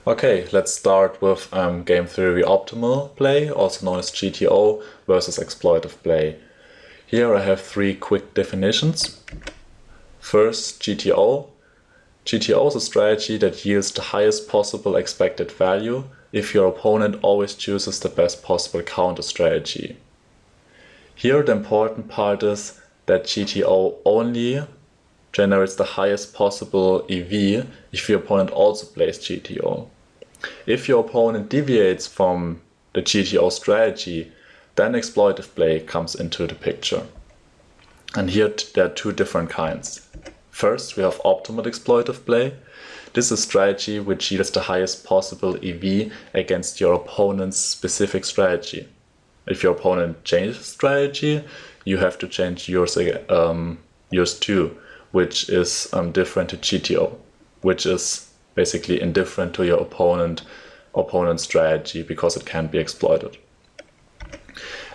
Okay, let's start with game theory optimal play, also known as GTO, versus exploitive play. Here I have three quick definitions. First, GTO. GTO is a strategy that yields the highest possible expected value if your opponent always chooses the best possible counter strategy. Here the important part is that GTO only generates the highest possible EV if your opponent also plays GTO. If your opponent deviates from the GTO strategy, then exploitive play comes into the picture. And here there are two different kinds. First, we have optimal exploitive play. This is a strategy which yields the highest possible EV against your opponent's specific strategy. If your opponent changes strategy, you have to change yours too, which is different to GTO, which is basically indifferent to your opponent's strategy because it can be exploited.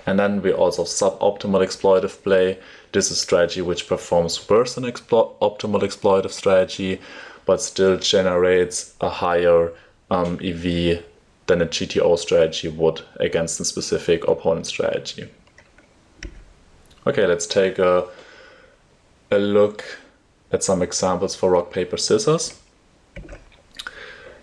And then we also have suboptimal exploitive play. This is a strategy which performs worse than optimal exploitive strategy, but still generates a higher EV than a GTO strategy would against a specific opponent strategy. Okay, let's take a look at some examples for rock, paper, scissors.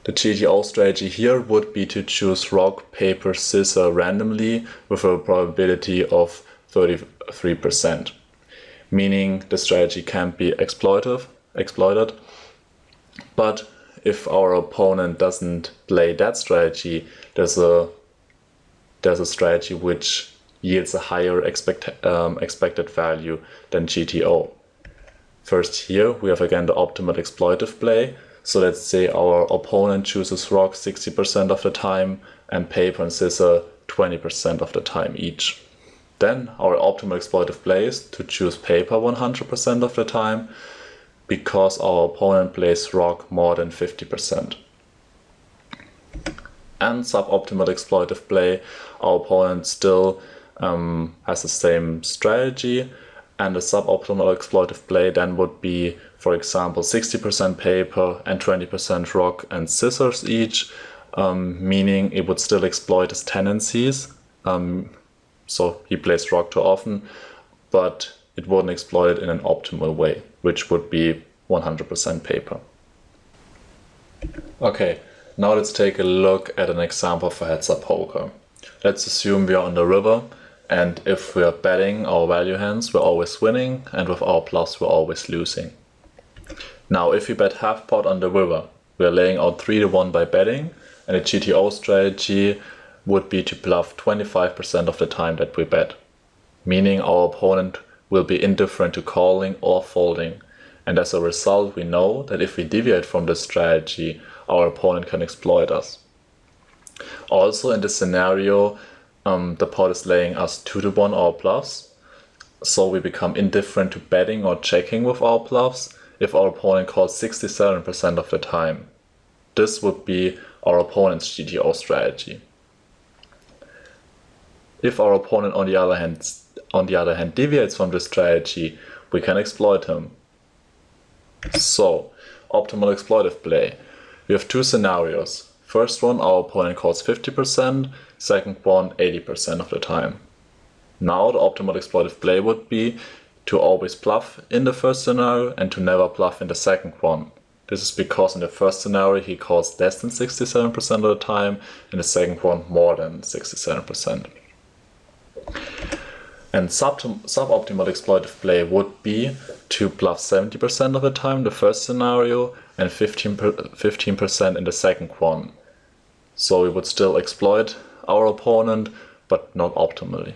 The GTO strategy here would be to choose rock, paper, scissors randomly with a probability of 33%, meaning the strategy can be exploited. But if our opponent doesn't play that strategy, there's a strategy which yields a higher expected value than GTO. First, here we have again the optimal exploitive play. So let's say our opponent chooses rock 60% of the time and paper and scissors 20% of the time each. Then our optimal exploitive play is to choose paper 100% of the time because our opponent plays rock more than 50%. And suboptimal exploitive play, our opponent still has the same strategy, and the suboptimal exploitive play then would be, for example, 60% paper and 20% rock and scissors each, meaning it would still exploit his tendencies. So he plays rock too often, but it wouldn't exploit it in an optimal way, which would be 100% paper. Okay, now let's take a look at an example for heads-up poker. Let's assume we are on the river, and if we are betting our value hands, we're always winning, and with our bluffs, we're always losing. Now, if we bet half pot on the river, we're laying out 3-1 by betting, and the GTO strategy would be to bluff 25% of the time that we bet, meaning our opponent will be indifferent to calling or folding. And as a result, we know that if we deviate from this strategy, our opponent can exploit us. Also, in this scenario, the pot is laying us 2-1 our bluffs, so we become indifferent to betting or checking with our bluffs if our opponent calls 67% of the time. This would be our opponent's GTO strategy. If our opponent on the other hand deviates from this strategy, we can exploit him. So, optimal exploitive play. We have two scenarios. First one, our opponent calls 50%, second one 80% of the time. Now the optimal exploitive play would be to always bluff in the first scenario and to never bluff in the second one. This is because in the first scenario he calls less than 67% of the time, in the second one more than 67%. And suboptimal exploitive play would be to bluff 70% of the time in the first scenario and 15% in the second one. So we would still exploit our opponent, but not optimally.